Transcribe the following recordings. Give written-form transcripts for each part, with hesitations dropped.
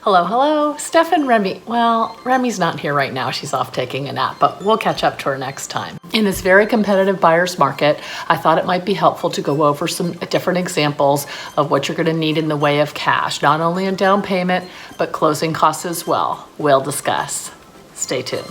Hello, hello, Steph and Remy. Well, Remy's not here right now. She's off taking a nap, but we'll catch up to her next time. In this very competitive buyer's market, I thought it might be helpful to go over some different examples of what you're going to need in the way of cash, not only in down payment, but closing costs as well. We'll discuss. Stay tuned.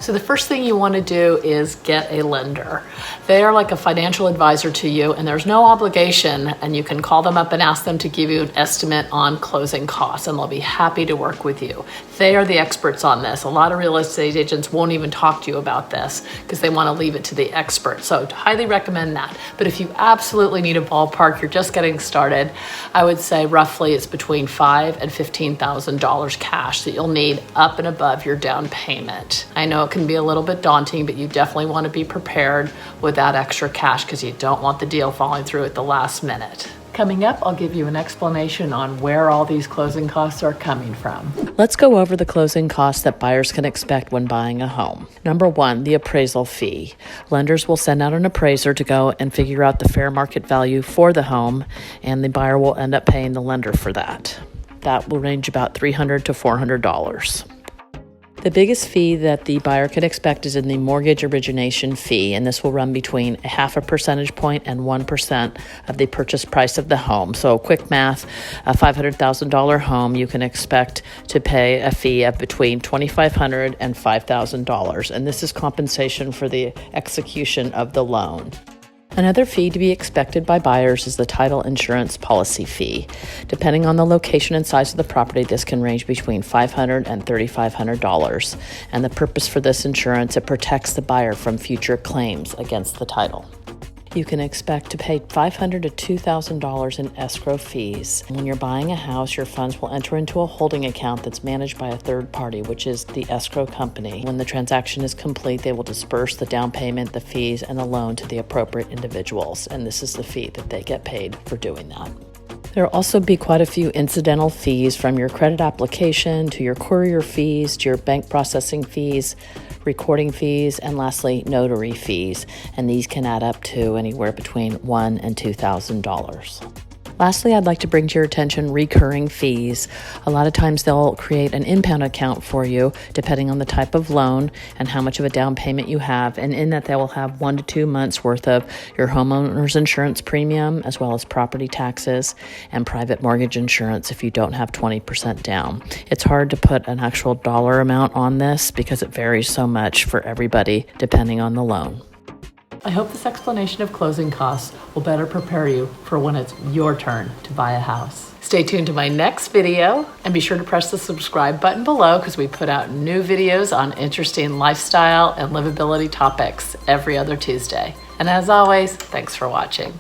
So the first thing you want to do is get a lender. They are like a financial advisor to you, and there's no obligation, and you can call them up and ask them to give you an estimate on closing costs, and they'll be happy to work with you. They are the experts on this. A lot of real estate agents won't even talk to you about this because they want to leave it to the experts. So highly recommend that. But if you absolutely need a ballpark, you're just getting started, I would say roughly it's between $5,000 and $15,000 cash that you'll need up and above your down payment. I know it can be a little bit daunting, but you definitely want to be prepared with that extra cash because you don't want the deal falling through at the last minute. Coming up, I'll give you an explanation on where all these closing costs are coming from. Let's go over the closing costs that buyers can expect when buying a home. Number one, the appraisal fee. Lenders will send out an appraiser to go and figure out the fair market value for the home, and the buyer will end up paying the lender for that. That will range about $300 to $400. The biggest fee that the buyer can expect is in the mortgage origination fee, and this will run between 0.5 percentage point and 1% of the purchase price of the home. So quick math, a $500,000 home, you can expect to pay a fee of between $2,500 and $5,000, and this is compensation for the execution of the loan. Another fee to be expected by buyers is the title insurance policy fee. Depending on the location and size of the property, this can range between $500 and $3,500. And the purpose for this insurance, it protects the buyer from future claims against the title. You can expect to pay $500 to $2,000 in escrow fees. When you're buying a house, your funds will enter into a holding account that's managed by a third party, which is the escrow company. When the transaction is complete, they will disperse the down payment, the fees, and the loan to the appropriate individuals, and this is the fee that they get paid for doing that. There will also be quite a few incidental fees, from your credit application to your courier fees to your bank processing fees, recording fees, and lastly, notary fees. And these can add up to anywhere between $1,000 and $2,000. Lastly, I'd like to bring to your attention recurring fees. A lot of times they'll create an impound account for you depending on the type of loan and how much of a down payment you have. And in that, they will have 1 to 2 months worth of your homeowner's insurance premium, as well as property taxes and private mortgage insurance if you don't have 20% down. It's hard to put an actual dollar amount on this because it varies so much for everybody depending on the loan. I hope this explanation of closing costs will better prepare you for when it's your turn to buy a house. Stay tuned to my next video and be sure to press the subscribe button below because we put out new videos on interesting lifestyle and livability topics every other Tuesday. And as always, thanks for watching.